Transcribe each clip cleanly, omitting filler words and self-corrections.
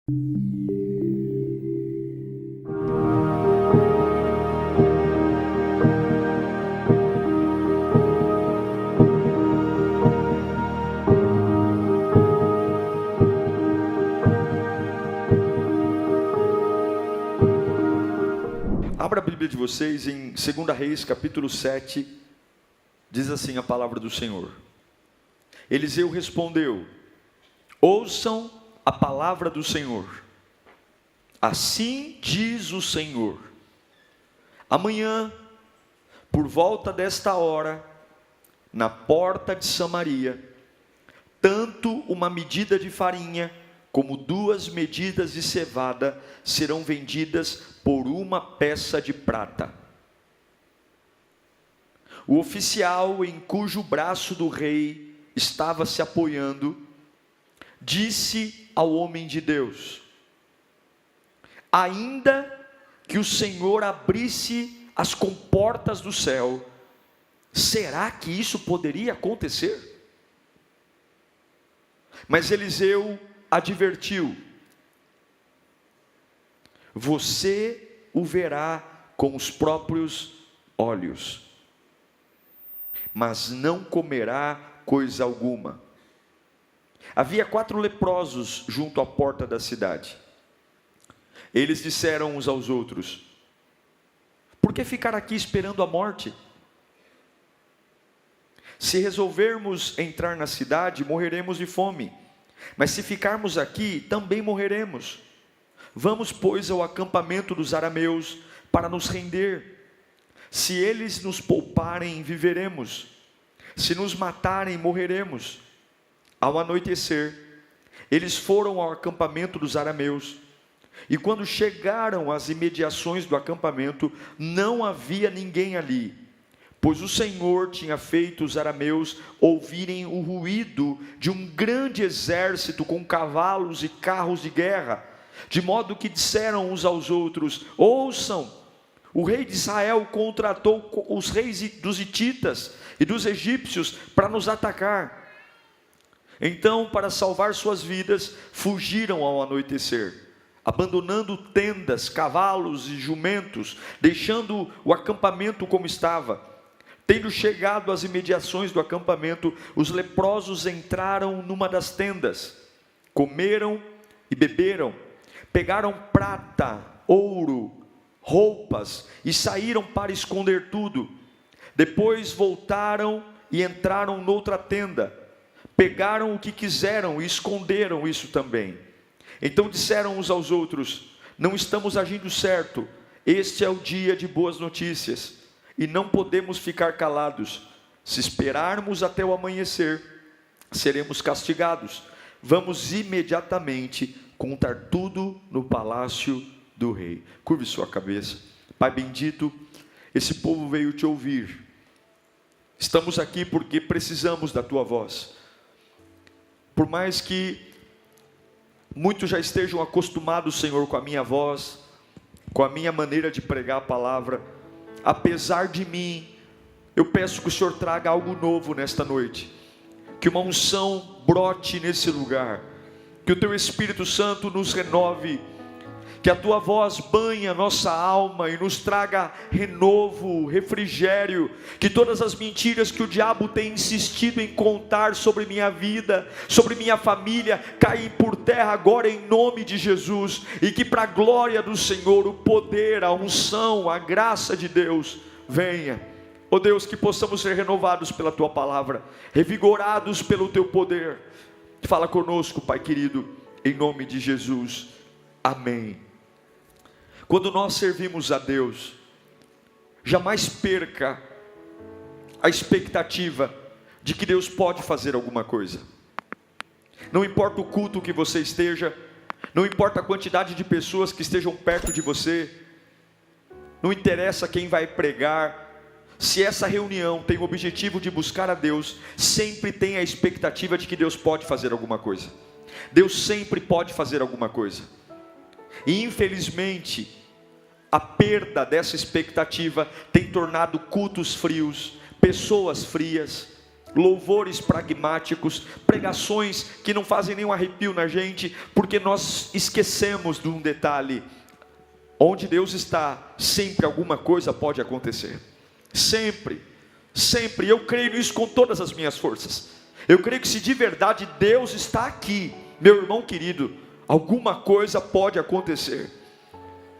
Abra a Bíblia de vocês em 2 Reis, capítulo 7, diz assim a palavra do Senhor. Eliseu respondeu: ouçam a palavra do Senhor. Assim diz o Senhor: amanhã, por volta desta hora, na porta de Samaria, tanto uma medida de farinha como 2 medidas de cevada serão vendidas por 1 peça de prata. O oficial em cujo braço do rei estava se apoiando, disse ao homem de Deus: ainda que o Senhor abrisse as comportas do céu, será que isso poderia acontecer? Mas Eliseu advertiu: você o verá com os próprios olhos, mas não comerá coisa alguma. Havia 4 leprosos junto à porta da cidade. Eles disseram uns aos outros: por que ficar aqui esperando a morte? Se resolvermos entrar na cidade, morreremos de fome. Mas se ficarmos aqui, também morreremos. Vamos, pois, ao acampamento dos arameus para nos render. Se eles nos pouparem, viveremos. Se nos matarem, morreremos. Ao anoitecer, eles foram ao acampamento dos arameus. E quando chegaram às imediações do acampamento, não havia ninguém ali, pois o Senhor tinha feito os arameus ouvirem o ruído de um grande exército com cavalos e carros de guerra, de modo que disseram uns aos outros: ouçam, o rei de Israel contratou os reis dos hititas e dos egípcios para nos atacar. Então, para salvar suas vidas, fugiram ao anoitecer, abandonando tendas, cavalos e jumentos, deixando o acampamento como estava. Tendo chegado às imediações do acampamento, os leprosos entraram numa das tendas, comeram e beberam, pegaram prata, ouro, roupas e saíram para esconder tudo. Depois voltaram e entraram noutra tenda, pegaram o que quiseram e esconderam isso também. Então disseram uns aos outros: não estamos agindo certo, este é o dia de boas notícias. E não podemos ficar calados. Se esperarmos até o amanhecer, seremos castigados. Vamos imediatamente contar tudo no palácio do rei. Curve sua cabeça. Pai bendito, esse povo veio te ouvir. Estamos aqui porque precisamos da tua voz. Por mais que muitos já estejam acostumados, Senhor, com a minha voz, com a minha maneira de pregar a palavra, apesar de mim, eu peço que o Senhor traga algo novo nesta noite, que uma unção brote nesse lugar, que o teu Espírito Santo nos renove, que a tua voz banhe a nossa alma e nos traga renovo, refrigério, que todas as mentiras que o diabo tem insistido em contar sobre minha vida, sobre minha família, caem por terra agora em nome de Jesus, e que para a glória do Senhor, o poder, a unção, a graça de Deus venha. Ó Deus, que possamos ser renovados pela tua palavra, revigorados pelo teu poder. Fala conosco, Pai querido, em nome de Jesus, amém. Quando nós servimos a Deus, jamais perca a expectativa de que Deus pode fazer alguma coisa. Não importa o culto que você esteja, não importa a quantidade de pessoas que estejam perto de você, não interessa quem vai pregar, se essa reunião tem o objetivo de buscar a Deus, sempre tem a expectativa de que Deus pode fazer alguma coisa. Deus sempre pode fazer alguma coisa. E infelizmente, a perda dessa expectativa tem tornado cultos frios, pessoas frias, louvores pragmáticos, pregações que não fazem nenhum arrepio na gente, porque nós esquecemos de um detalhe: onde Deus está, sempre alguma coisa pode acontecer, sempre, sempre. Eu creio nisso com todas as minhas forças. Eu creio que se de verdade Deus está aqui, meu irmão querido, alguma coisa pode acontecer.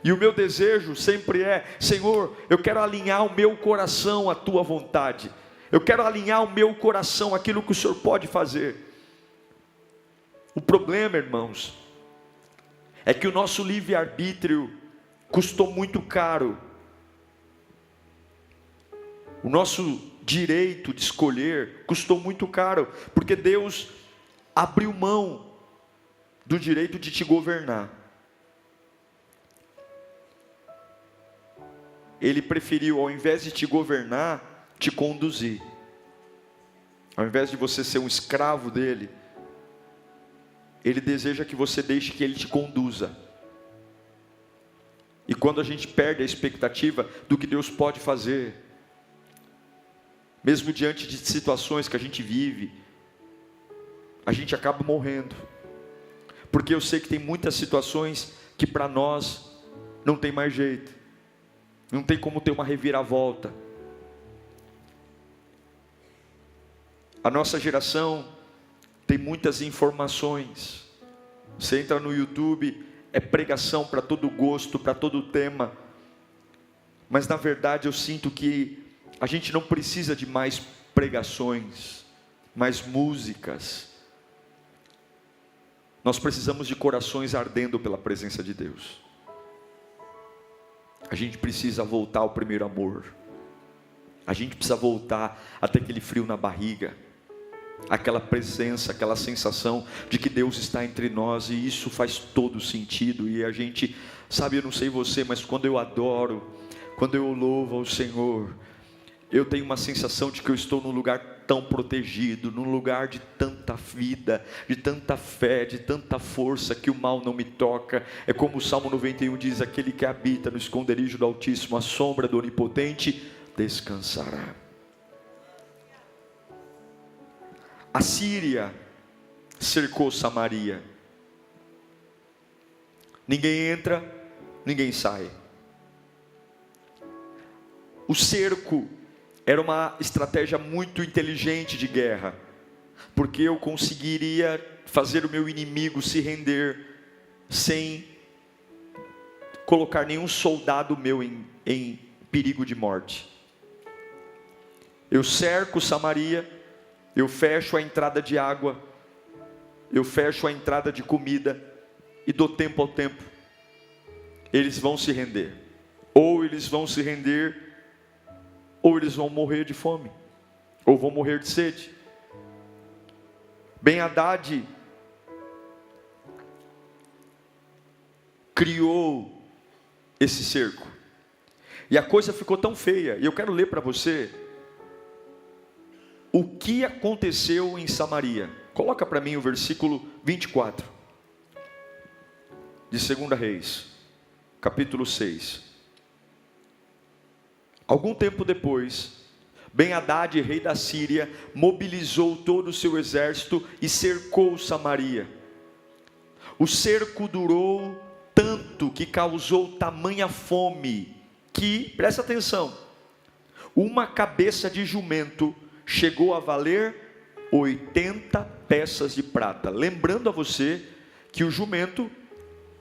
E o meu desejo sempre é: Senhor, eu quero alinhar o meu coração à tua vontade, eu quero alinhar o meu coração àquilo que o Senhor pode fazer. O problema, irmãos, é que o nosso livre-arbítrio custou muito caro. O nosso direito de escolher custou muito caro, porque Deus abriu mão do direito de te governar. Ele preferiu, ao invés de te governar, te conduzir. Ao invés de você ser um escravo dele, ele deseja que você deixe que ele te conduza. E quando a gente perde a expectativa do que Deus pode fazer, mesmo diante de situações que a gente vive, a gente acaba morrendo. Porque eu sei que tem muitas situações que para nós não tem mais jeito, não tem como ter uma reviravolta. A nossa geração tem muitas informações. Você entra no YouTube, é pregação para todo gosto, para todo tema. Mas na verdade eu sinto que a gente não precisa de mais pregações, mais músicas. Nós precisamos de corações ardendo pela presença de Deus. A gente precisa voltar ao primeiro amor. A gente precisa voltar até aquele frio na barriga, aquela presença, aquela sensação de que Deus está entre nós, e isso faz todo sentido. E a gente, sabe, eu não sei você, mas quando eu adoro, quando eu louvo ao Senhor, eu tenho uma sensação de que eu estou num lugar tão protegido, num lugar de tanta vida, de tanta fé, de tanta força, que o mal não me toca. É como o Salmo 91 diz: aquele que habita no esconderijo do Altíssimo, à sombra do Onipotente, descansará. A Síria cercou Samaria. Ninguém entra, ninguém sai. O cerco era uma estratégia muito inteligente de guerra, porque eu conseguiria fazer o meu inimigo se render sem colocar nenhum soldado meu em perigo de morte. Eu cerco Samaria, eu fecho a entrada de água, eu fecho a entrada de comida, e dou tempo ao tempo. Eles vão se render, ou eles vão se render, ou eles vão morrer de fome, ou vão morrer de sede. Ben-Hadad criou esse cerco, e a coisa ficou tão feia. E eu quero ler para você o que aconteceu em Samaria. Coloca para mim o versículo 24 de 2 Reis, capítulo 6. Algum tempo depois, Ben-Hadad, rei da Síria, mobilizou todo o seu exército e cercou Samaria. O cerco durou tanto que causou tamanha fome que, presta atenção, uma cabeça de jumento chegou a valer 80 peças de prata. Lembrando a você que o jumento,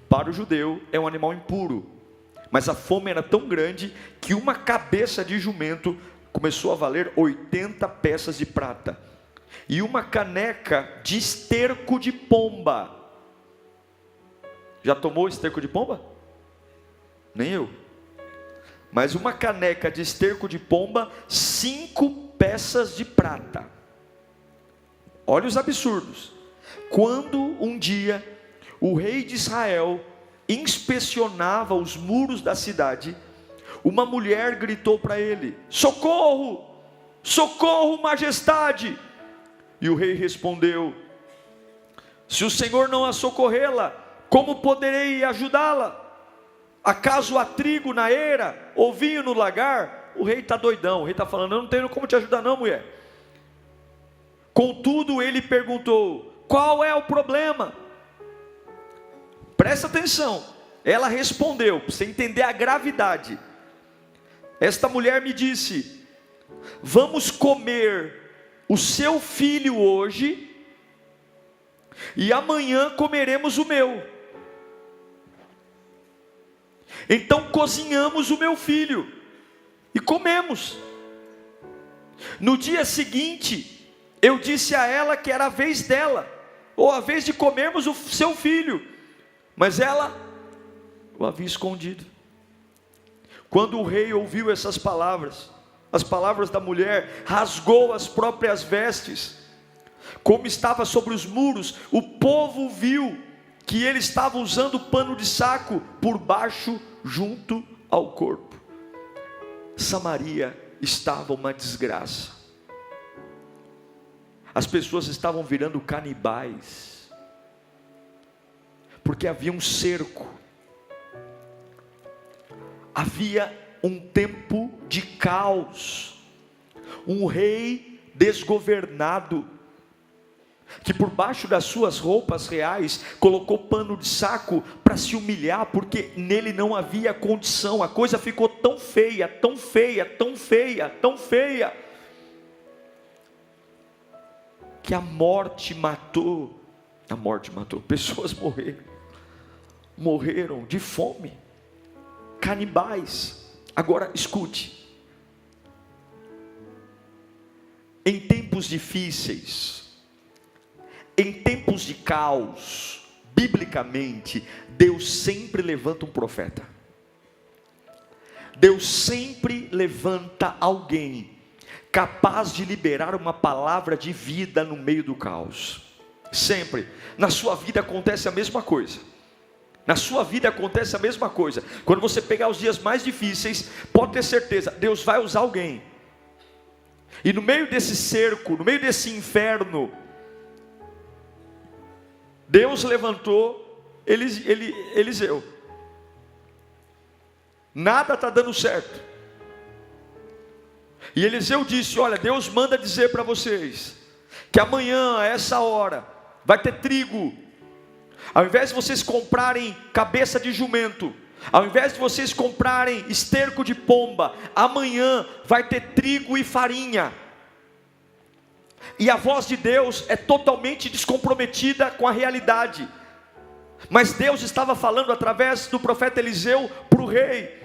para o judeu, é um animal impuro. Mas a fome era tão grande que uma cabeça de jumento começou a valer 80 peças de prata. E uma caneca de esterco de pomba. Já tomou esterco de pomba? Nem eu. Mas uma caneca de esterco de pomba, 5 peças de prata. Olha os absurdos. Quando um dia o rei de Israel inspecionava os muros da cidade, uma mulher gritou para ele: socorro, socorro, majestade. E o rei respondeu: se o Senhor não a socorrê-la, como poderei ajudá-la? Acaso há trigo na eira, ou vinho no lagar? O rei está doidão, o rei está falando: eu não tenho como te ajudar não, mulher. Contudo, ele perguntou: qual é o problema? Presta atenção. Ela respondeu, para você entender a gravidade. Esta mulher me disse: vamos comer o seu filho hoje, e amanhã comeremos o meu. Então cozinhamos o meu filho e comemos. No dia seguinte, eu disse a ela que era a vez dela, ou a vez de comermos o seu filho, mas ela o havia escondido. Quando o rei ouviu essas palavras, as palavras da mulher, rasgou as próprias vestes. Como estava sobre os muros, o povo viu que ele estava usando pano de saco por baixo, junto ao corpo. Samaria estava uma desgraça. As pessoas estavam virando canibais, porque havia um cerco, havia um tempo de caos, um rei desgovernado, que por baixo das suas roupas reais, colocou pano de saco para se humilhar, porque nele não havia condição. A coisa ficou tão feia, tão feia, tão feia, tão feia, que a morte matou, pessoas morreram de fome, canibais. Agora escute, em tempos difíceis, em tempos de caos, biblicamente, Deus sempre levanta um profeta. Deus sempre levanta alguém capaz de liberar uma palavra de vida no meio do caos. Sempre. Na sua vida acontece a mesma coisa. Na sua vida acontece a mesma coisa. Quando você pegar os dias mais difíceis, pode ter certeza, Deus vai usar alguém. E no meio desse cerco, no meio desse inferno, Deus levantou Eliseu. Nada está dando certo. E Eliseu disse: olha, Deus manda dizer para vocês, que amanhã a essa hora, vai ter trigo. Ao invés de vocês comprarem cabeça de jumento, ao invés de vocês comprarem esterco de pomba, amanhã vai ter trigo e farinha. E a voz de Deus é totalmente descomprometida com a realidade. Mas Deus estava falando através do profeta Eliseu para o rei.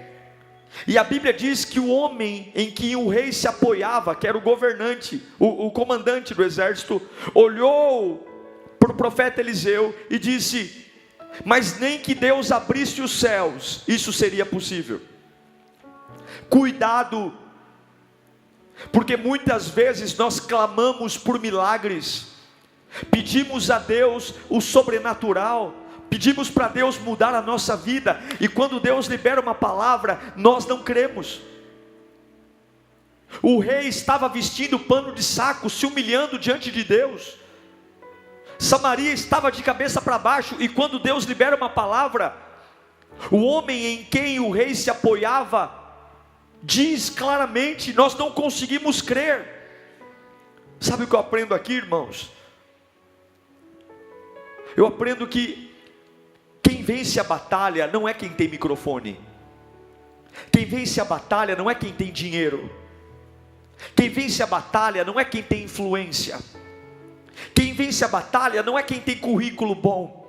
E a Bíblia diz que o homem em que o rei se apoiava, que era o governante, o comandante do exército, olhou para o profeta Eliseu e disse: mas nem que Deus abrisse os céus, isso seria possível. Cuidado, porque muitas vezes nós clamamos por milagres, pedimos a Deus o sobrenatural, pedimos para Deus mudar a nossa vida, e quando Deus libera uma palavra, nós não cremos. O rei estava vestindo pano de saco, se humilhando diante de Deus. Samaria estava de cabeça para baixo, e quando Deus libera uma palavra, o homem em quem o rei se apoiava diz claramente: nós não conseguimos crer. Sabe o que eu aprendo aqui, irmãos? Eu aprendo que quem vence a batalha não é quem tem microfone. Quem vence a batalha não é quem tem dinheiro. Quem vence a batalha não é quem tem influência. Quem vence a batalha não é quem tem currículo bom.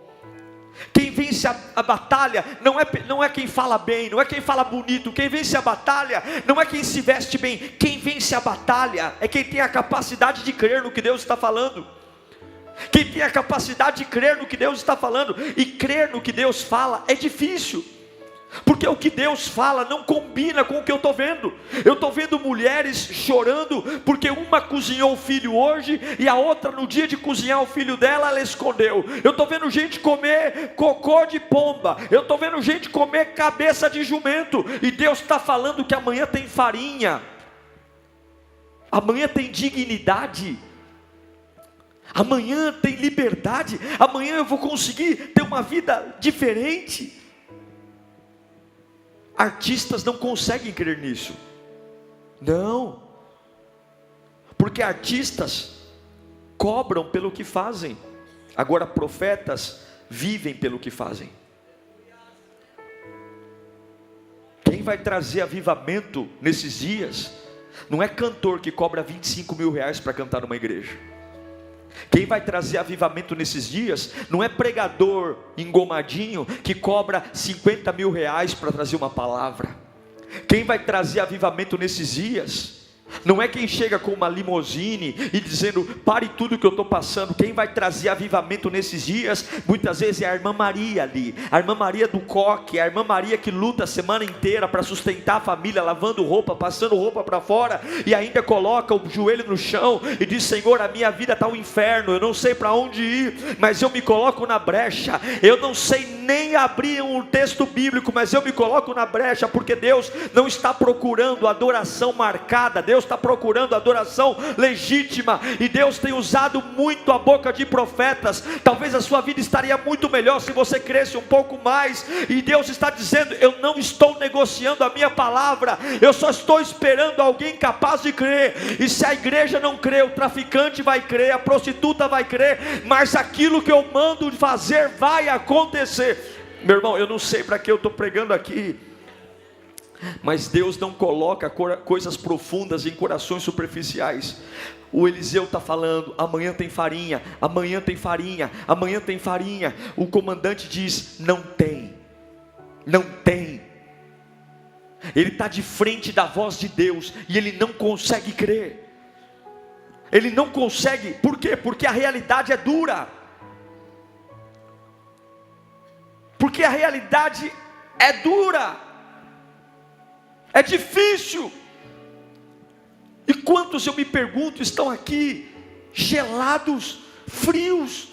Quem vence a batalha não é quem fala bem, não é quem fala bonito. Quem vence a batalha não é quem se veste bem. Quem vence a batalha é quem tem a capacidade de crer no que Deus está falando. Quem tem a capacidade de crer no que Deus está falando. E crer no que Deus fala é difícil, porque o que Deus fala não combina com o que eu estou vendo. Eu estou vendo mulheres chorando, porque uma cozinhou o filho hoje, e a outra no dia de cozinhar o filho dela, ela escondeu. Eu estou vendo gente comer cocô de pomba. Eu estou vendo gente comer cabeça de jumento. E Deus está falando que amanhã tem farinha, amanhã tem dignidade, amanhã tem liberdade, amanhã eu vou conseguir ter uma vida diferente. Artistas não conseguem crer nisso. Não. Porque artistas cobram pelo que fazem. Agora profetas vivem pelo que fazem. Quem vai trazer avivamento nesses dias não é cantor que cobra 25 mil reais para cantar numa igreja. Quem vai trazer avivamento nesses dias não é pregador engomadinho que cobra 50 mil reais para trazer uma palavra. Quem vai trazer avivamento nesses dias não é quem chega com uma limousine e dizendo, pare tudo que eu estou passando. Quem vai trazer avivamento nesses dias, muitas vezes é a irmã Maria ali, a irmã Maria do coque, a irmã Maria que luta a semana inteira para sustentar a família, lavando roupa, passando roupa para fora, e ainda coloca o joelho no chão e diz, Senhor, a minha vida está um inferno, eu não sei para onde ir, mas eu me coloco na brecha. Eu não sei nem abrir um texto bíblico, mas eu me coloco na brecha, porque Deus não está procurando adoração marcada, Deus está procurando adoração legítima, e Deus tem usado muito a boca de profetas. Talvez a sua vida estaria muito melhor se você cresce um pouco mais, e Deus está dizendo, eu não estou negociando a minha palavra, eu só estou esperando alguém capaz de crer. E se a igreja não crê, o traficante vai crer, a prostituta vai crer, mas aquilo que eu mando fazer vai acontecer. Meu irmão, eu não sei para que eu estou pregando aqui, mas Deus não coloca coisas profundas em corações superficiais. O Eliseu está falando, amanhã tem farinha, amanhã tem farinha, amanhã tem farinha. O comandante diz, não tem, não tem. Ele está de frente da voz de Deus e ele não consegue crer. Ele não consegue, por quê? Porque a realidade é dura. Porque a realidade é dura. É difícil. E quantos, eu me pergunto, estão aqui gelados, frios,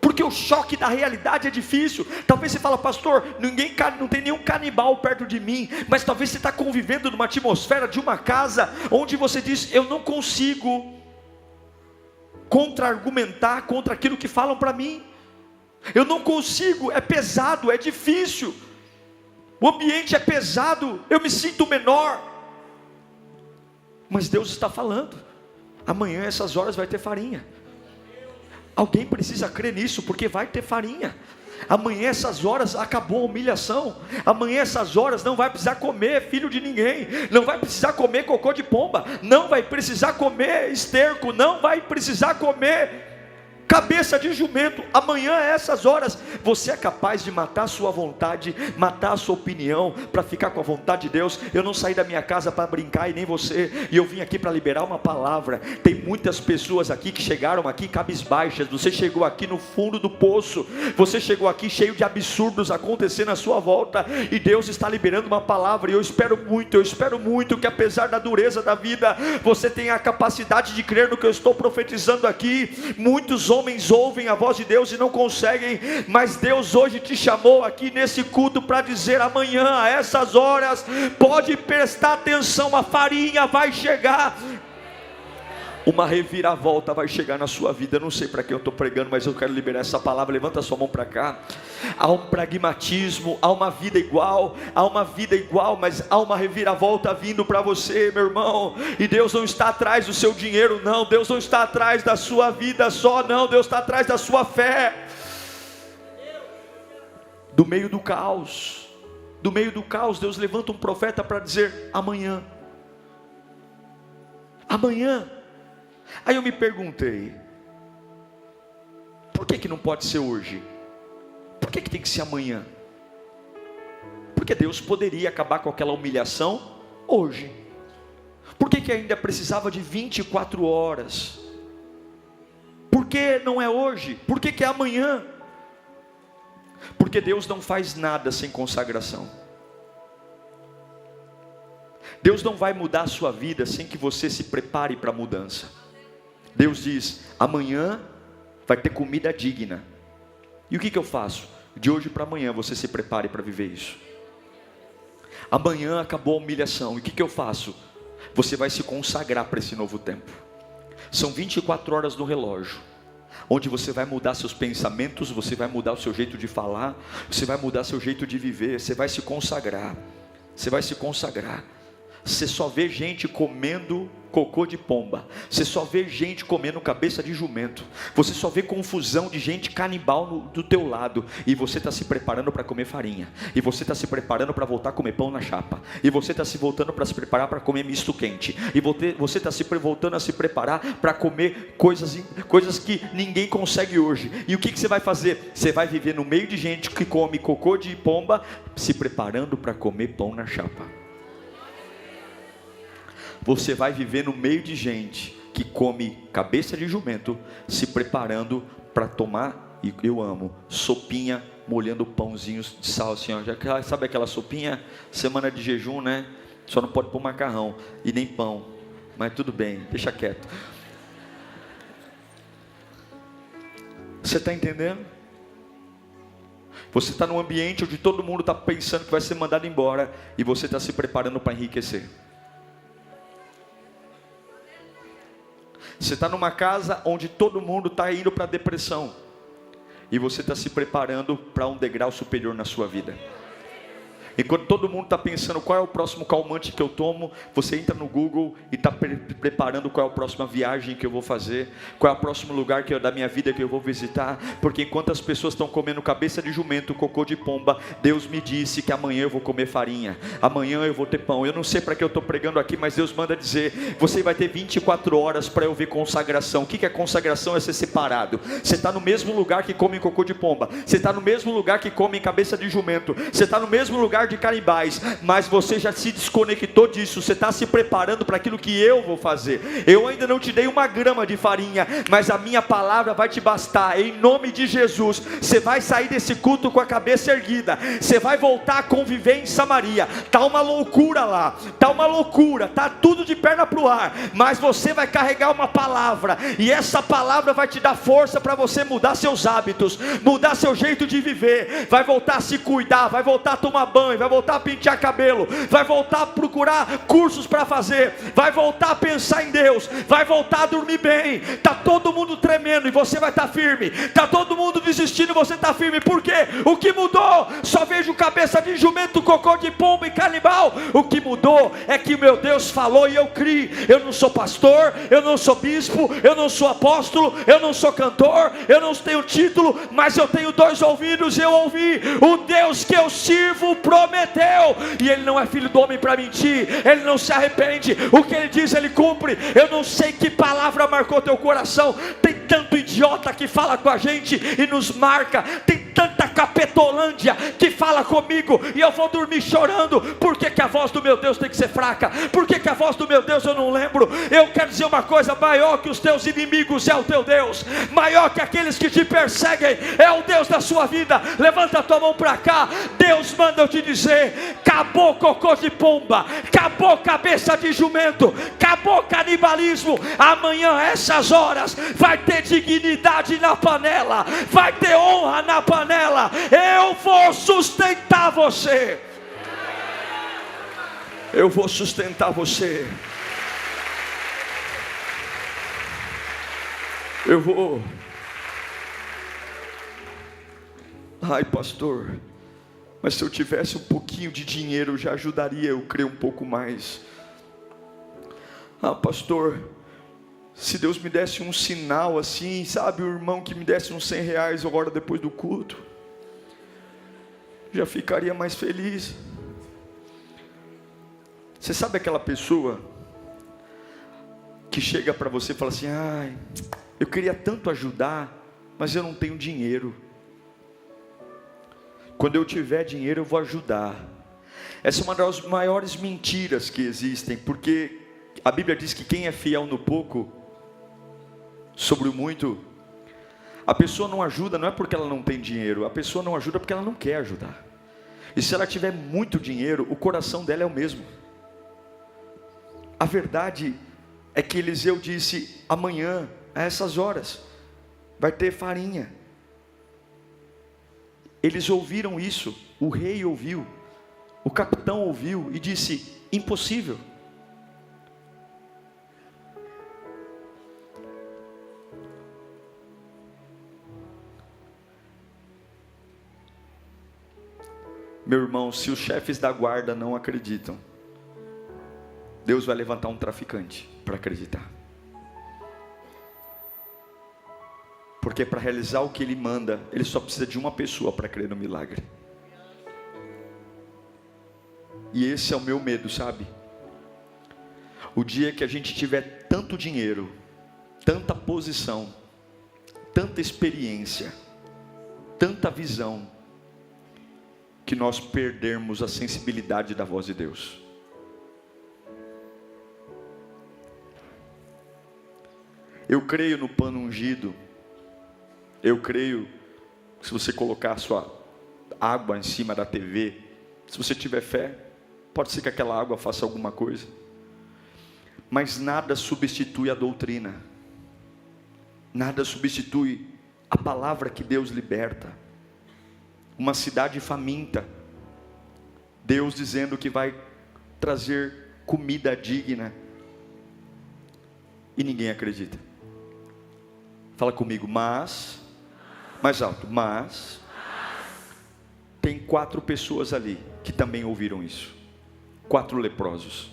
porque o choque da realidade é difícil. Talvez você fala, pastor, não tem nenhum canibal perto de mim, mas talvez você está convivendo numa atmosfera de uma casa, onde você diz, eu não consigo contra-argumentar contra aquilo que falam para mim, eu não consigo, é pesado, é difícil, o ambiente é pesado, eu me sinto menor. Mas Deus está falando, amanhã essas horas vai ter farinha. Alguém precisa crer nisso, porque vai ter farinha. Amanhã essas horas acabou a humilhação. Amanhã essas horas não vai precisar comer filho de ninguém, não vai precisar comer cocô de pomba, não vai precisar comer esterco, não vai precisar comer cabeça de jumento. Amanhã, a essas horas, você é capaz de matar a sua vontade, matar a sua opinião, para ficar com a vontade de Deus. Eu não saí da minha casa para brincar, e nem você, e eu vim aqui para liberar uma palavra. Tem muitas pessoas aqui que chegaram aqui cabisbaixas. Você chegou aqui no fundo do poço, você chegou aqui cheio de absurdos acontecendo à sua volta, e Deus está liberando uma palavra. E eu espero muito que, apesar da dureza da vida, você tenha a capacidade de crer no que eu estou profetizando aqui. Muitos homens ouvem a voz de Deus e não conseguem, mas Deus hoje te chamou aqui nesse culto para dizer, amanhã a essas horas, pode prestar atenção, a farinha vai chegar, uma reviravolta vai chegar na sua vida. Eu não sei para quem eu estou pregando, mas eu quero liberar essa palavra. Levanta a sua mão para cá. Há um pragmatismo, há uma vida igual, mas há uma reviravolta vindo para você, meu irmão. E Deus não está atrás do seu dinheiro, não. Deus não está atrás da sua vida só, não. Deus está atrás da sua fé. Do meio do caos, Deus levanta um profeta para dizer, amanhã. Aí eu me perguntei, por que não pode ser hoje? Por que tem que ser amanhã? Porque Deus poderia acabar com aquela humilhação hoje. Por que ainda precisava de 24 horas? Por que não é hoje? Por que é amanhã? Porque Deus não faz nada sem consagração. Deus não vai mudar a sua vida sem que você se prepare para a mudança. Deus diz, amanhã vai ter comida digna. E o que eu faço? De hoje para amanhã você se prepare para viver isso. Amanhã acabou a humilhação. E o que eu faço? Você vai se consagrar para esse novo tempo. São 24 horas no relógio, onde você vai mudar seus pensamentos, você vai mudar o seu jeito de falar, você vai mudar seu jeito de viver, você vai se consagrar. você só vê gente comendo cocô de pomba, você só vê gente comendo cabeça de jumento, você só vê confusão de gente canibal do teu lado, e você está se preparando para comer farinha, e você está se preparando para voltar a comer pão na chapa, e você está se voltando para se preparar para comer misto quente, e você está se voltando a se preparar para comer coisas que ninguém consegue hoje. E o que você vai fazer? Você vai viver no meio de gente que come cocô de pomba, se preparando para comer pão na chapa. Você vai viver no meio de gente que come cabeça de jumento, se preparando para tomar, e eu amo, sopinha, molhando pãozinhos de sal assim, ó. Já sabe aquela sopinha, semana de jejum, né? Só não pode pôr macarrão e nem pão, mas tudo bem, deixa quieto. Você está entendendo? Você está num ambiente onde todo mundo está pensando que vai ser mandado embora, e você está se preparando para enriquecer. Você está numa casa onde todo mundo está indo para a depressão, e você está se preparando para um degrau superior na sua vida. Enquanto todo mundo está pensando qual é o próximo calmante que eu tomo, você entra no Google e está preparando qual é a próxima viagem que eu vou fazer, qual é o próximo lugar da minha vida que eu vou visitar. Porque enquanto as pessoas estão comendo cabeça de jumento, cocô de pomba, Deus me disse que amanhã eu vou comer farinha, amanhã eu vou ter pão. Eu não sei para que eu estou pregando aqui, mas Deus manda dizer: você vai ter 24 horas para eu ver consagração. O que é consagração? É ser separado. Você está no mesmo lugar que come cocô de pomba, você está no mesmo lugar que come cabeça de jumento, você está no mesmo lugar de canibais, mas você já se desconectou disso. Você está se preparando para aquilo que eu vou fazer. Eu ainda não te dei uma grama de farinha, mas a minha palavra vai te bastar. Em nome de Jesus, você vai sair desse culto com a cabeça erguida, você vai voltar a conviver em Samaria. Está uma loucura lá, está uma loucura, está tudo de perna para o ar, mas você vai carregar uma palavra, e essa palavra vai te dar força para você mudar seus hábitos, mudar seu jeito de viver, vai voltar a se cuidar, vai voltar a tomar banho, vai voltar a pentear cabelo, vai voltar a procurar cursos para fazer, vai voltar a pensar em Deus, vai voltar a dormir bem. Está todo mundo tremendo e você vai estar firme, está todo mundo desistindo e você está firme. Por quê? O que mudou? Só vejo cabeça de jumento, cocô de pomba e canibal. O que mudou é que o meu Deus falou e eu criei. Eu não sou pastor, eu não sou bispo, eu não sou apóstolo, eu não sou cantor, eu não tenho título, mas eu tenho 2 ouvidos e eu ouvi. O Deus que eu sirvo prometeu, e Ele não é filho do homem para mentir, Ele não se arrepende, o que Ele diz Ele cumpre. Eu não sei que palavra marcou teu coração. Tem tanto idiota que fala com a gente e nos marca, tem tanta capetolândia que fala comigo e eu vou dormir chorando. Por que a voz do meu Deus tem que ser fraca? Por que a voz do meu Deus eu não lembro? Eu quero dizer uma coisa: maior que os teus inimigos é o teu Deus, maior que aqueles que te perseguem é o Deus da sua vida. Levanta a tua mão para cá. Deus manda eu te dizer: acabou cocô de pomba, acabou cabeça de jumento, acabou canibalismo. Amanhã, essas horas, vai ter dignidade na panela, vai ter honra na panela. Eu vou sustentar você, eu vou sustentar você, eu vou. Ai, pastor, mas se eu tivesse um pouquinho de dinheiro já ajudaria eu crer um pouco mais. Ah, pastor, se Deus me desse um sinal assim, sabe, o irmão que me desse uns R$100 agora depois do culto, já ficaria mais feliz. Você sabe aquela pessoa que chega para você e fala assim: ai, eu queria tanto ajudar, mas eu não tenho dinheiro. Quando eu tiver dinheiro eu vou ajudar. Essa é uma das maiores mentiras que existem, porque a Bíblia diz que quem é fiel no pouco, sobre o muito, a pessoa não ajuda não é porque ela não tem dinheiro, a pessoa não ajuda porque ela não quer ajudar. E se ela tiver muito dinheiro, o coração dela é o mesmo. A verdade é que Eliseu disse: amanhã, a essas horas, vai ter farinha. Eles ouviram isso, o rei ouviu, o capitão ouviu e disse: impossível. Meu irmão, se os chefes da guarda não acreditam, Deus vai levantar um traficante para acreditar. Porque para realizar o que Ele manda, Ele só precisa de uma pessoa para crer no milagre. E esse é o meu medo, sabe? O dia que a gente tiver tanto dinheiro, tanta posição, tanta experiência, tanta visão, que nós perdermos a sensibilidade da voz de Deus. Eu creio no pano ungido. Eu creio que se você colocar a sua água em cima da TV, se você tiver fé, pode ser que aquela água faça alguma coisa. Mas nada substitui a doutrina. Nada substitui a palavra que Deus liberta. Uma cidade faminta, Deus dizendo que vai trazer comida digna, e ninguém acredita. Fala comigo, mais alto, mas tem 4 pessoas ali que também ouviram isso. 4 leprosos.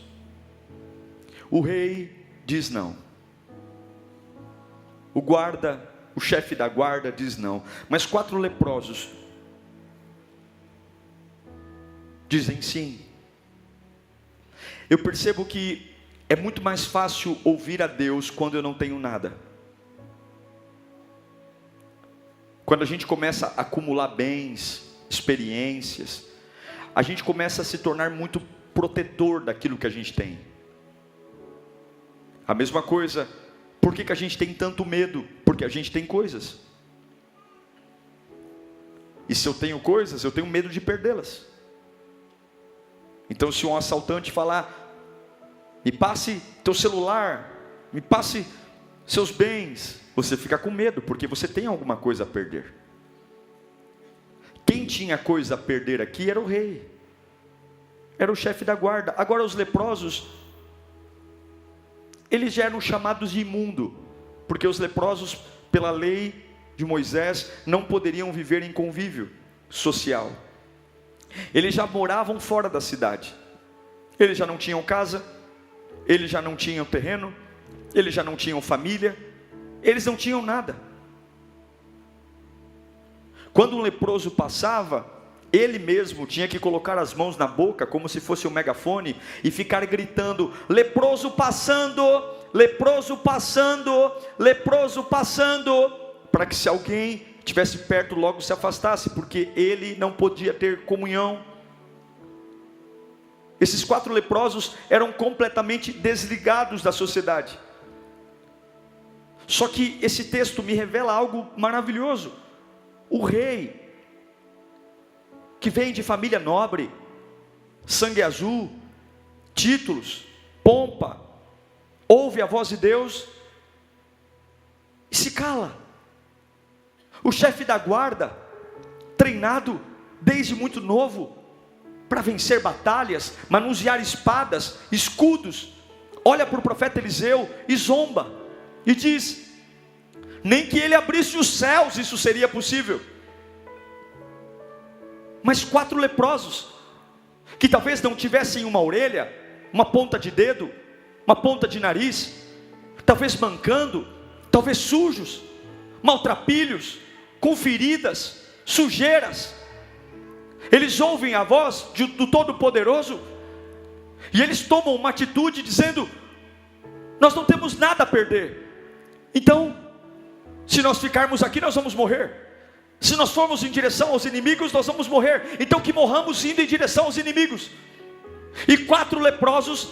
O rei diz não. O chefe da guarda diz não. Mas 4 leprosos dizem sim. Eu percebo que é muito mais fácil ouvir a Deus quando eu não tenho nada. Quando a gente começa a acumular bens, experiências, a gente começa a se tornar muito protetor daquilo que a gente tem. A mesma coisa, por que a gente tem tanto medo? Porque a gente tem coisas. E se eu tenho coisas, eu tenho medo de perdê-las. Então se um assaltante falar, me passe teu celular, me passe seus bens, você fica com medo, porque você tem alguma coisa a perder. Quem tinha coisa a perder aqui era o rei, era o chefe da guarda. Agora os leprosos, eles já eram chamados de imundo, porque os leprosos, pela lei de Moisés, não poderiam viver em convívio social. Eles já moravam fora da cidade, eles já não tinham casa, eles já não tinham terreno, eles já não tinham família, eles não tinham nada. Quando um leproso passava, ele mesmo tinha que colocar as mãos na boca, como se fosse um megafone, e ficar gritando, leproso passando, leproso passando, leproso passando, para que se alguém estivesse perto logo se afastasse, porque ele não podia ter comunhão. Esses 4 leprosos eram completamente desligados da sociedade. Só que esse texto me revela algo maravilhoso. O rei, que vem de família nobre, sangue azul, títulos, pompa, ouve a voz de Deus e se cala. O chefe da guarda, treinado desde muito novo para vencer batalhas, manusear espadas, escudos, olha para o profeta Eliseu e zomba, e diz, nem que ele abrisse os céus isso seria possível. Mas 4 leprosos, que talvez não tivessem uma orelha, uma ponta de dedo, uma ponta de nariz, talvez mancando, talvez sujos, maltrapilhos, com feridas, sujeiras, eles ouvem a voz do Todo-Poderoso, e eles tomam uma atitude dizendo, nós não temos nada a perder, então, se nós ficarmos aqui nós vamos morrer, se nós formos em direção aos inimigos nós vamos morrer, então que morramos indo em direção aos inimigos. E 4 leprosos,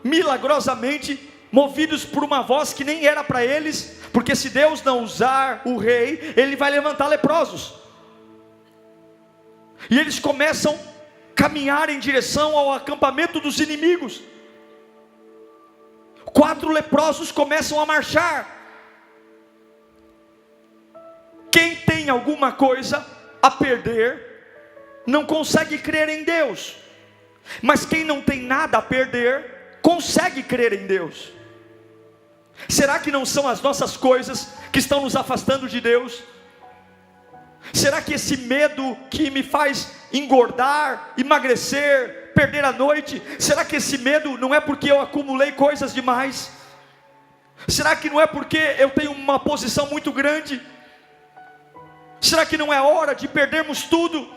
milagrosamente, movidos por uma voz que nem era para eles, porque se Deus não usar o rei, ele vai levantar leprosos, e eles começam a caminhar em direção ao acampamento dos inimigos. 4 leprosos começam a marchar. Quem tem alguma coisa a perder, não consegue crer em Deus, mas quem não tem nada a perder, consegue crer em Deus. Será que não são as nossas coisas que estão nos afastando de Deus? Será que esse medo que me faz engordar, emagrecer, perder a noite? Será que esse medo não é porque eu acumulei coisas demais? Será que não é porque eu tenho uma posição muito grande? Será que não é hora de perdermos tudo?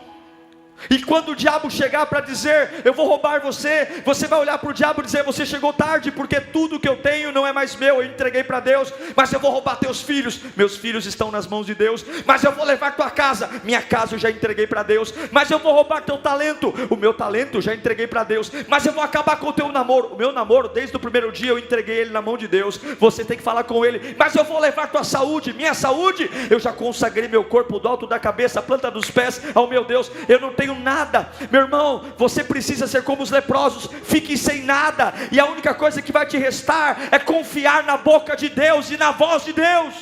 E quando o diabo chegar para dizer, eu vou roubar você, você vai olhar para o diabo e dizer, você chegou tarde, porque tudo que eu tenho não é mais meu, eu entreguei para Deus. Mas eu vou roubar teus filhos, meus filhos estão nas mãos de Deus. Mas eu vou levar tua casa, minha casa eu já entreguei para Deus. Mas eu vou roubar teu talento, o meu talento eu já entreguei para Deus. Mas eu vou acabar com o teu namoro, o meu namoro desde o primeiro dia eu entreguei ele na mão de Deus. Você tem que falar com ele. Mas eu vou levar tua saúde, minha saúde eu já consagrei meu corpo do alto da cabeça, a planta dos pés ao meu Deus. Eu não tenho nada, meu irmão, você precisa ser como os leprosos, fique sem nada, e a única coisa que vai te restar é confiar na boca de Deus e na voz de Deus.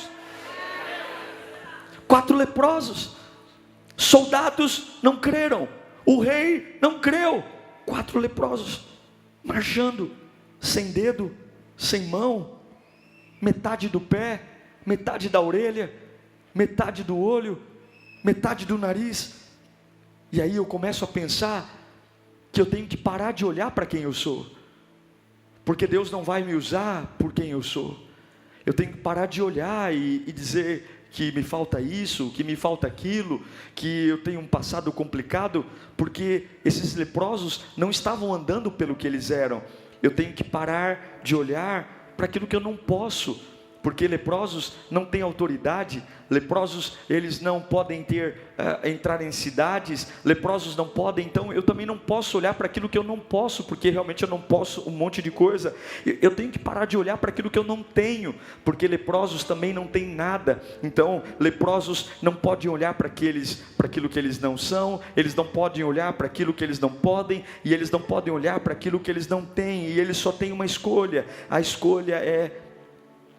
4 leprosos, soldados não creram, o rei não creu, 4 leprosos, marchando, sem dedo, sem mão, metade do pé, metade da orelha, metade do olho, metade do nariz. E aí eu começo a pensar que eu tenho que parar de olhar para quem eu sou, porque Deus não vai me usar por quem eu sou. Eu tenho que parar de olhar e dizer que me falta isso, que me falta aquilo, que eu tenho um passado complicado, porque esses leprosos não estavam andando pelo que eles eram. Eu tenho que parar de olhar para aquilo que eu não posso, porque leprosos não têm autoridade, leprosos eles não podem entrar em cidades, leprosos não podem, então eu também não posso olhar para aquilo que eu não posso, porque realmente eu não posso um monte de coisa. Eu tenho que parar de olhar para aquilo que eu não tenho, porque leprosos também não têm nada. Então leprosos não podem olhar para aquilo que eles não são, eles não podem olhar para aquilo que eles não podem, e eles não podem olhar para aquilo que eles não têm, e eles só têm uma escolha. A escolha é: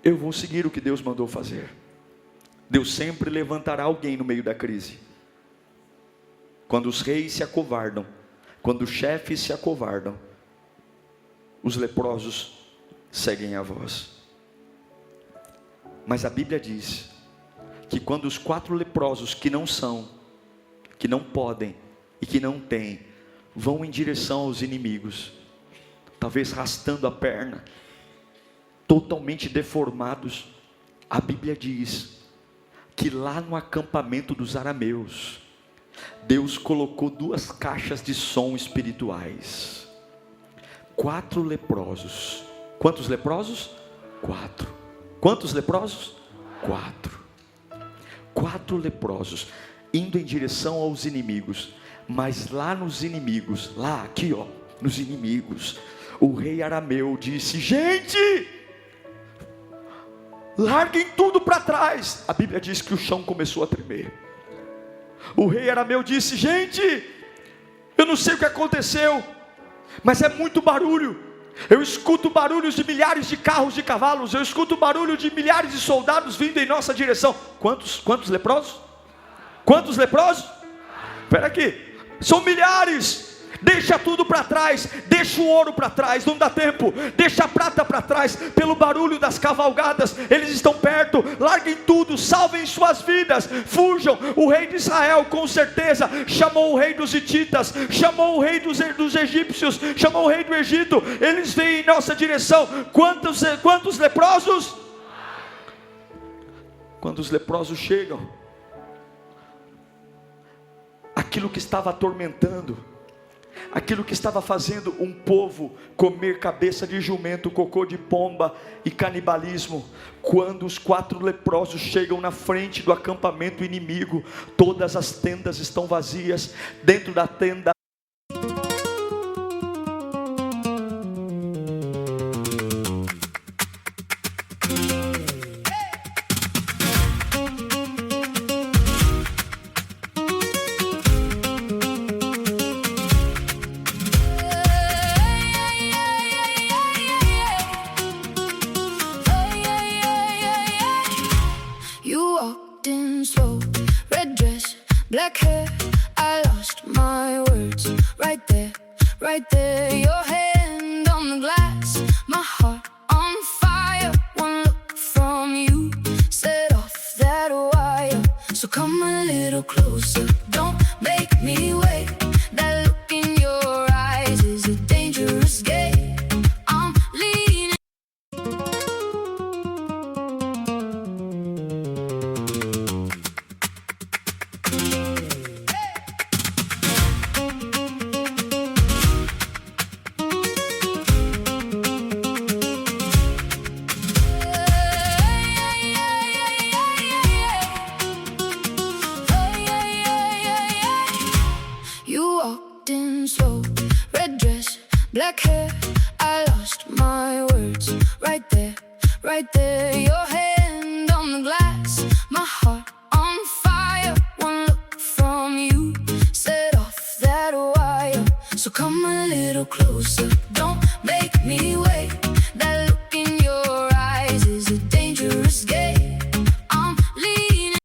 eu vou seguir o que Deus mandou fazer. Deus sempre levantará alguém no meio da crise. Quando os reis se acovardam, quando os chefes se acovardam, os leprosos seguem a voz. Mas a Bíblia diz que quando os 4 leprosos que não são, que não podem e que não têm, vão em direção aos inimigos, talvez arrastando a perna, totalmente deformados, a Bíblia diz que lá no acampamento dos arameus, Deus colocou 2 caixas de som espirituais. 4 leprosos. Quantos leprosos? 4. Quantos leprosos? 4. 4 leprosos indo em direção aos inimigos. Mas lá nos inimigos, lá aqui ó, nos inimigos, o rei arameu disse: gente, larguem tudo para trás. A Bíblia diz que o chão começou a tremer. O rei arameu disse: gente, eu não sei o que aconteceu, mas é muito barulho. Eu escuto barulhos de milhares de carros de cavalos, eu escuto barulho de milhares de soldados vindo em nossa direção. Quantos leprosos? Quantos leprosos? Espera aqui, são milhares. Deixa tudo para trás, deixa o ouro para trás, não dá tempo, deixa a prata para trás, pelo barulho das cavalgadas, eles estão perto, larguem tudo, salvem suas vidas, fujam. O rei de Israel com certeza chamou o rei dos hititas, chamou o rei dos egípcios, chamou o rei do Egito, eles vêm em nossa direção. Quantos leprosos? Quando os leprosos chegam, aquilo que estava atormentando, aquilo que estava fazendo um povo comer cabeça de jumento, cocô de pomba e canibalismo, quando os 4 leprosos chegam na frente do acampamento inimigo, todas as tendas estão vazias. Dentro da tenda, black hair, I lost my words. Right there, your hand on the glass, my heart on fire. One look from you set off that wire. So come a little closer, don't make me wait. That look in your eyes is walked in slow, red dress, black hair. I lost my words right there, right there. Your hand on the glass, my heart on fire. One look from you set off that wire. So come a little closer, don't make me wait. That look in your eyes is a dangerous game. I'm leaning.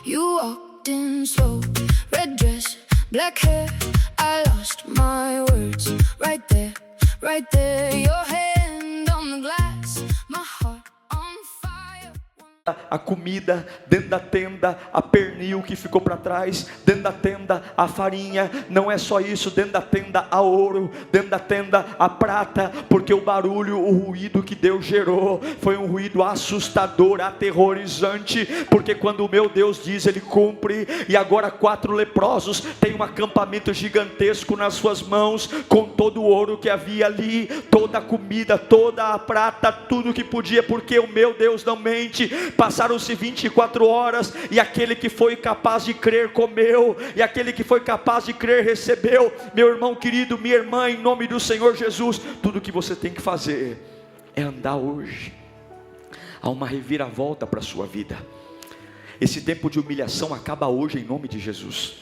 You walked in slow, red dress, black hair. I lost my words right there, right there. Your hand on the glass, my heart on fire. A comida dentro da tenda, a pernil que ficou para trás, dentro da tenda a farinha, não é só isso, dentro da tenda a ouro, dentro da tenda a prata, porque o barulho, o ruído que Deus gerou, foi um ruído assustador, aterrorizante, porque quando o meu Deus diz, Ele cumpre. E agora 4 leprosos têm um acampamento gigantesco nas suas mãos, com todo o ouro que havia ali, toda a comida, toda a prata, tudo que podia, porque o meu Deus não mente. Passaram-se 24 horas, e aquele que foi capaz de crer comeu, e aquele que foi capaz de crer recebeu. Meu irmão querido, minha irmã, em nome do Senhor Jesus, tudo que você tem que fazer é andar hoje. Há uma reviravolta para a sua vida. Esse tempo de humilhação acaba hoje em nome de Jesus.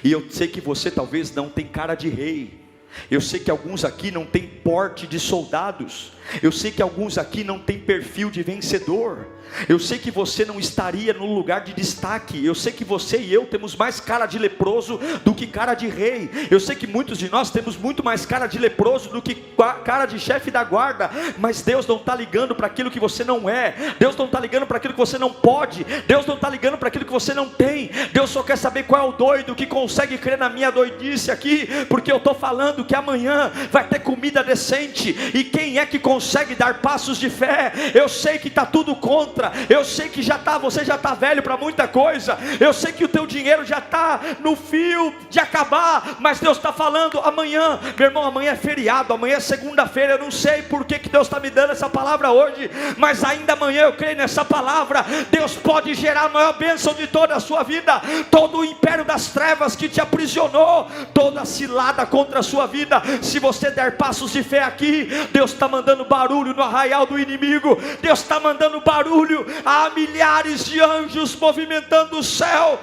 E eu sei que você talvez não tem cara de rei, eu sei que alguns aqui não tem porte de soldados, eu sei que alguns aqui não tem perfil de vencedor, eu sei que você não estaria no lugar de destaque, eu sei que você e eu temos mais cara de leproso do que cara de rei, eu sei que muitos de nós temos muito mais cara de leproso do que cara de chefe da guarda, mas Deus não está ligando para aquilo que você não é, Deus não está ligando para aquilo que você não pode, Deus não está ligando para aquilo que você não tem. Deus só quer saber qual é o doido que consegue crer na minha doidice aqui, porque eu estou falando que amanhã vai ter comida decente, e quem é que consegue dar passos de fé? Eu sei que está tudo contra, eu sei que você já está velho para muita coisa, eu sei que o teu dinheiro já está no fio de acabar, mas Deus está falando amanhã, meu irmão, amanhã é feriado, amanhã é segunda-feira, eu não sei por que Deus está me dando essa palavra hoje, mas ainda amanhã eu creio nessa palavra. Deus pode gerar a maior bênção de toda a sua vida, todo o império das trevas que te aprisionou, toda cilada contra a sua vida, se você der passos de fé aqui, Deus está mandando barulho no arraial do inimigo, Deus está mandando barulho, há milhares de anjos movimentando o céu.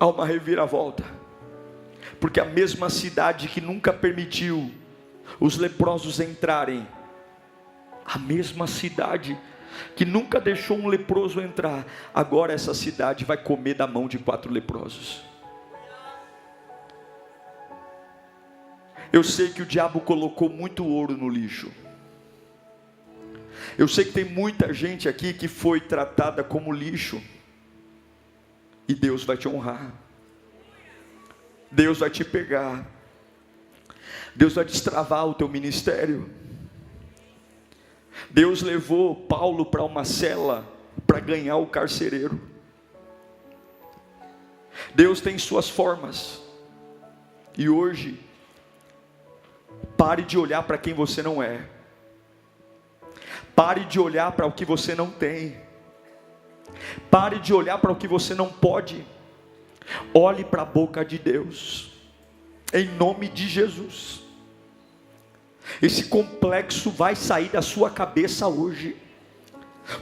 Há uma reviravolta, porque a mesma cidade que nunca permitiu os leprosos entrarem, a mesma cidade que nunca deixou um leproso entrar, agora essa cidade vai comer da mão de 4 leprosos. Eu sei que o diabo colocou muito ouro no lixo, eu sei que tem muita gente aqui que foi tratada como lixo, e Deus vai te honrar, Deus vai te pegar, Deus vai destravar o teu ministério. Deus levou Paulo para uma cela para ganhar o carcereiro. Deus tem suas formas, e hoje pare de olhar para quem você não é, pare de olhar para o que você não tem, pare de olhar para o que você não pode, olhe para a boca de Deus, em nome de Jesus. Esse complexo vai sair da sua cabeça hoje,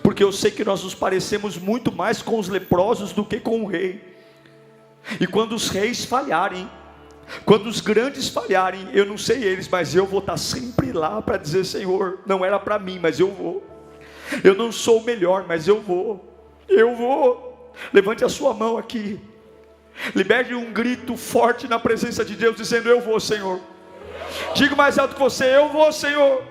porque eu sei que nós nos parecemos muito mais com os leprosos do que com o rei, e quando os reis falharem, quando os grandes falharem, eu não sei eles, mas eu vou estar sempre lá para dizer: Senhor, não era para mim, mas eu vou, eu não sou o melhor, mas eu vou, levante a sua mão aqui, libere um grito forte na presença de Deus, dizendo: eu vou, Senhor. Diga mais alto que você: eu vou, Senhor.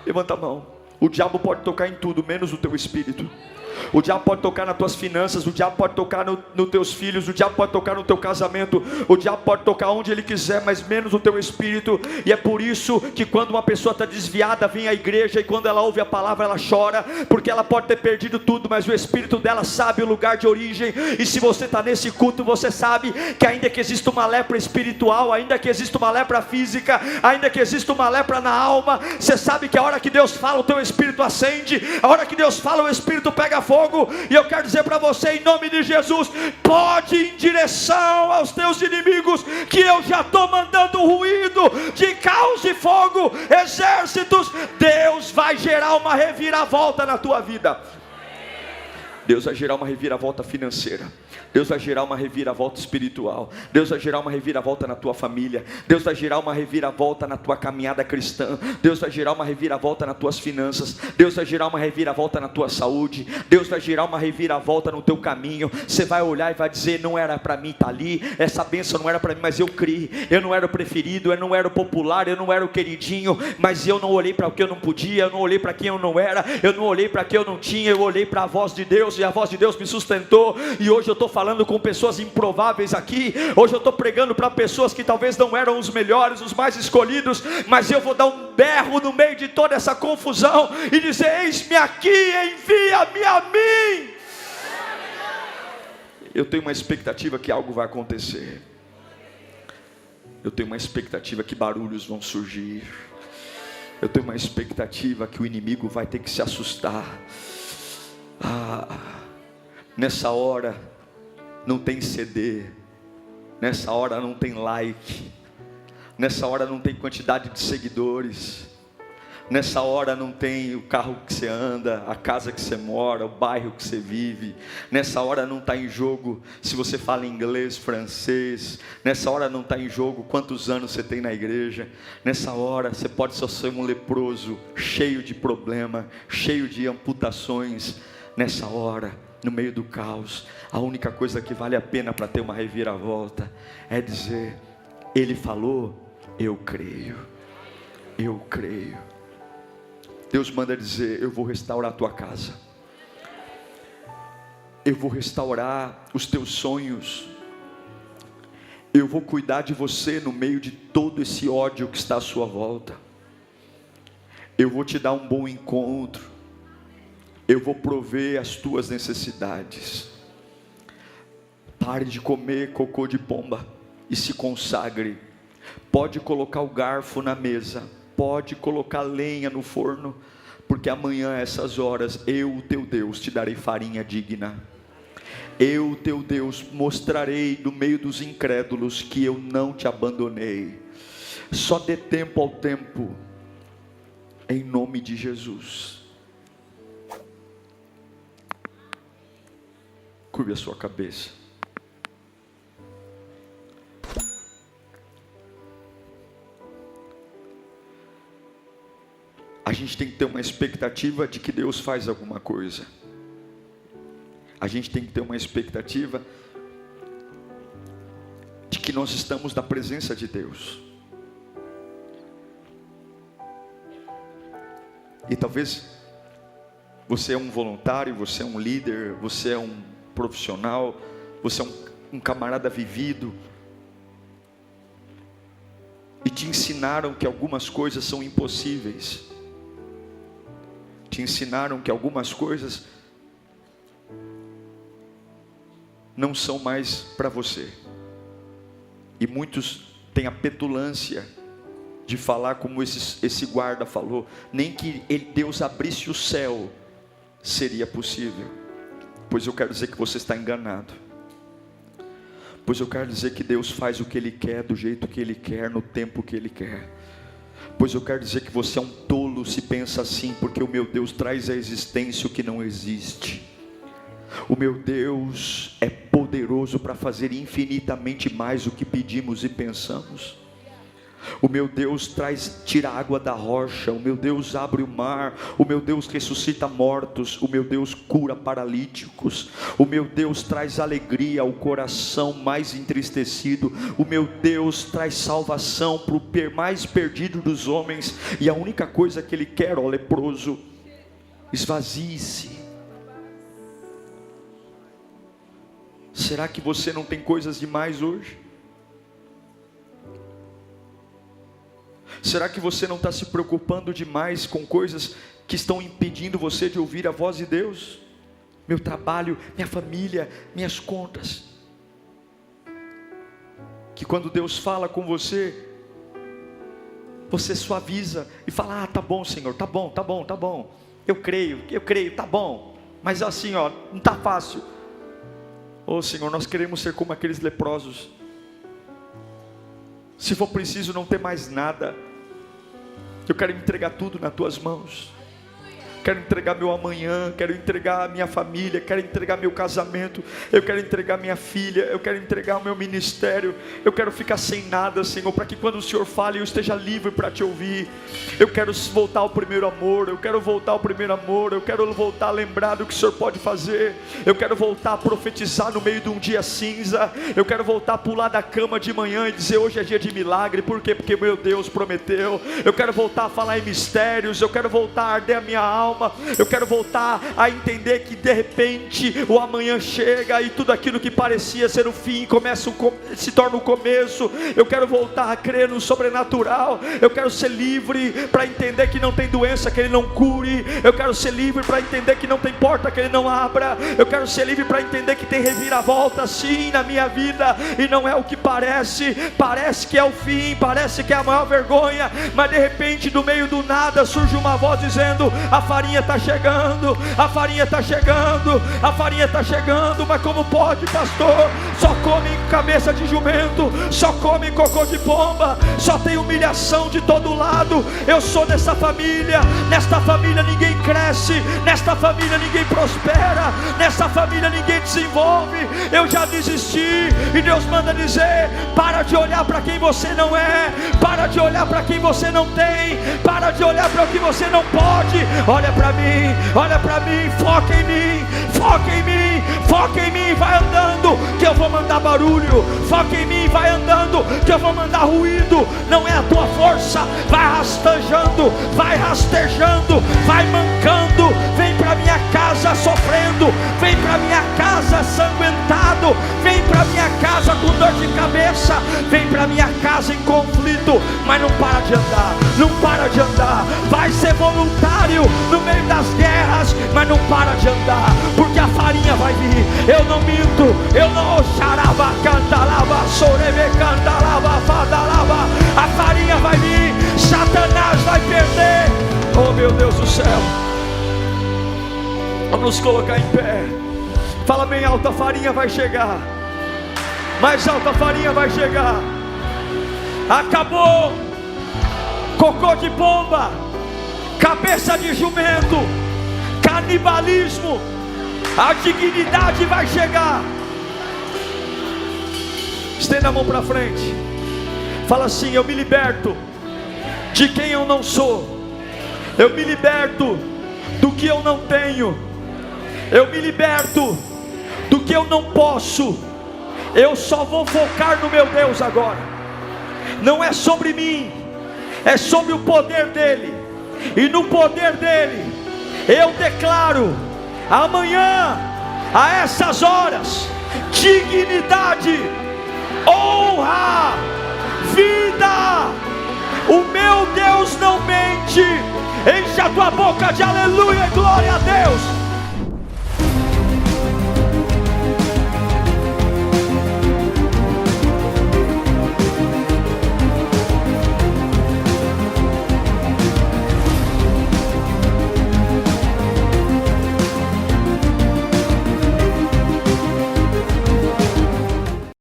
Levanta a mão. O diabo pode tocar em tudo, menos o teu espírito. O diabo pode tocar nas tuas finanças, o diabo pode tocar nos teus filhos, o diabo pode tocar no teu casamento, o diabo pode tocar onde ele quiser, mas menos no teu espírito. E é por isso que quando uma pessoa está desviada, vem à igreja, e quando ela ouve a palavra, ela chora, porque ela pode ter perdido tudo, mas o espírito dela sabe o lugar de origem. E se você está nesse culto, você sabe que ainda que exista uma lepra espiritual, ainda que exista uma lepra física, ainda que exista uma lepra na alma, você sabe que a hora que Deus fala, o teu espírito acende, a hora que Deus fala, o espírito pega fogo. E eu quero dizer para você, em nome de Jesus, pode ir em direção aos teus inimigos, que eu já estou mandando ruído de caos e fogo, exércitos. Deus vai gerar uma reviravolta na tua vida. Deus vai gerar uma reviravolta financeira, Deus vai gerar uma reviravolta espiritual, Deus vai gerar uma reviravolta na tua família, Deus vai gerar uma reviravolta na tua caminhada cristã, Deus vai gerar uma reviravolta nas tuas finanças, Deus vai gerar uma reviravolta na tua saúde, Deus vai gerar uma reviravolta no teu caminho. Você vai olhar e vai dizer: não era para mim estar ali, essa bênção não era para mim, mas eu criei. Eu não era o preferido, eu não era o popular, eu não era o queridinho, mas eu não olhei para o que eu não podia, eu não olhei para quem eu não era, eu não olhei para quem eu não tinha, eu olhei para a voz de Deus, e a voz de Deus me sustentou. E hoje eu estou falando com pessoas improváveis aqui, hoje eu estou pregando para pessoas que talvez não eram os melhores, os mais escolhidos, mas eu vou dar um berro no meio de toda essa confusão e dizer: eis-me aqui, envia-me a mim. Eu tenho uma expectativa que algo vai acontecer, eu tenho uma expectativa que barulhos vão surgir, eu tenho uma expectativa que o inimigo vai ter que se assustar. Nessa hora não tem CD, nessa hora não tem like, nessa hora não tem quantidade de seguidores, nessa hora não tem o carro que você anda, a casa que você mora, o bairro que você vive. Nessa hora não está em jogo se você fala inglês, francês. Nessa hora não está em jogo quantos anos você tem na igreja. Nessa hora você pode só ser um leproso, cheio de problema, cheio de amputações. Nessa hora, no meio do caos, a única coisa que vale a pena para ter uma reviravolta é dizer: Ele falou, eu creio, eu creio. Deus manda dizer: eu vou restaurar a tua casa, eu vou restaurar os teus sonhos, eu vou cuidar de você no meio de todo esse ódio que está à sua volta, eu vou te dar um bom encontro, eu vou prover as tuas necessidades. Pare de comer cocô de pomba e se consagre. Pode colocar o garfo na mesa, pode colocar lenha no forno, porque amanhã a essas horas eu, o teu Deus, te darei farinha digna. Eu, o teu Deus, mostrarei no meio dos incrédulos que eu não te abandonei. Só dê tempo ao tempo, em nome de Jesus. Curve a sua cabeça. A gente tem que ter uma expectativa de que Deus faz alguma coisa. A gente tem que ter uma expectativa de que nós estamos na presença de Deus. E talvez você é um voluntário, você é um líder, você é um profissional, você é um camarada vivido, e te ensinaram que algumas coisas são impossíveis, te ensinaram que algumas coisas não são mais para você, e muitos têm a petulância de falar como esse guarda falou: nem que Deus abrisse o céu seria possível. Pois eu quero dizer que você está enganado. Pois eu quero dizer que Deus faz o que Ele quer, do jeito que Ele quer, no tempo que Ele quer. Pois eu quero dizer que você é um tolo se pensa assim, porque o meu Deus traz à existência o que não existe. O meu Deus é poderoso para fazer infinitamente mais do que pedimos e pensamos. O meu Deus tira água da rocha, o meu Deus abre o mar, o meu Deus ressuscita mortos, o meu Deus cura paralíticos, o meu Deus traz alegria ao coração mais entristecido, o meu Deus traz salvação para o mais perdido dos homens. E a única coisa que Ele quer, ó leproso, esvazie-se, Será que você não tem coisas demais hoje? Será que você não está se preocupando demais com coisas que estão impedindo você de ouvir a voz de Deus? Meu trabalho, minha família, minhas contas. Que quando Deus fala com você, você suaviza e fala: tá bom, Senhor, tá bom, eu creio, tá bom, mas assim, não está fácil. Senhor, nós queremos ser como aqueles leprosos. Se for preciso não ter mais nada, eu quero entregar tudo nas tuas mãos. Quero entregar meu amanhã, quero entregar a minha família, quero entregar meu casamento, eu quero entregar minha filha, eu quero entregar o meu ministério, eu quero ficar sem nada, Senhor, para que quando o Senhor fale eu esteja livre para te ouvir. Eu quero voltar ao primeiro amor, eu quero voltar a lembrar do que o Senhor pode fazer, eu quero voltar a profetizar no meio de um dia cinza, eu quero voltar a pular da cama de manhã e dizer: hoje é dia de milagre. Por quê? Porque meu Deus prometeu. Eu quero voltar a falar em mistérios, eu quero voltar a arder a minha alma, eu quero voltar a entender que de repente o amanhã chega e tudo aquilo que parecia ser o fim se torna o começo. Eu quero voltar a crer no sobrenatural. Eu quero ser livre para entender que não tem doença que Ele não cure. Eu quero ser livre para entender que não tem porta que Ele não abra. Eu quero ser livre para entender que tem reviravolta sim na minha vida, e não é o que parece que é o fim, parece que é a maior vergonha, mas de repente do meio do nada surge uma voz dizendo: a farinha está chegando, a farinha está chegando, a farinha está chegando. Mas como pode, pastor? Só come cabeça de jumento, só come cocô de pomba, só tem humilhação de todo lado. Eu sou dessa família, nesta família ninguém cresce, nesta família ninguém prospera, nesta família ninguém desenvolve. Eu já desisti, e Deus manda dizer: para de olhar para quem você não é, para de olhar para quem você não tem, para de olhar para o que você não pode. Olha para mim, foca em mim, foca em mim, foca em mim, vai andando que eu vou mandar barulho, foca em mim, vai andando que eu vou mandar ruído. Não é a tua força, vai rastejando, vai mancando. Vem para minha casa sofrendo, vem para minha casa sanguentado, vem para minha casa com dor de cabeça, vem para minha casa em conflito, mas não para de andar, não para de andar. Vai ser voluntário no meio das guerras, mas não para de andar, porque a farinha vai vir. Eu não minto, eu não xaraba, cantalaba, sorebe, cantalaba, fadalaba. A farinha vai vir, Satanás vai perder. Oh meu Deus do céu, vamos nos colocar em pé. Fala bem alto: a farinha vai chegar. Mais alto: a farinha vai chegar. Acabou cocô de pomba, cabeça de jumento, canibalismo. A dignidade vai chegar. Estenda a mão para frente. Fala assim: eu me liberto de quem eu não sou, eu me liberto do que eu não tenho, eu me liberto do que eu não posso. Eu só vou focar no meu Deus agora. Não é sobre mim, é sobre o poder dele. E no poder dele eu declaro: amanhã, a essas horas, dignidade, honra, vida. O meu Deus não mente. Enche a tua boca de aleluia e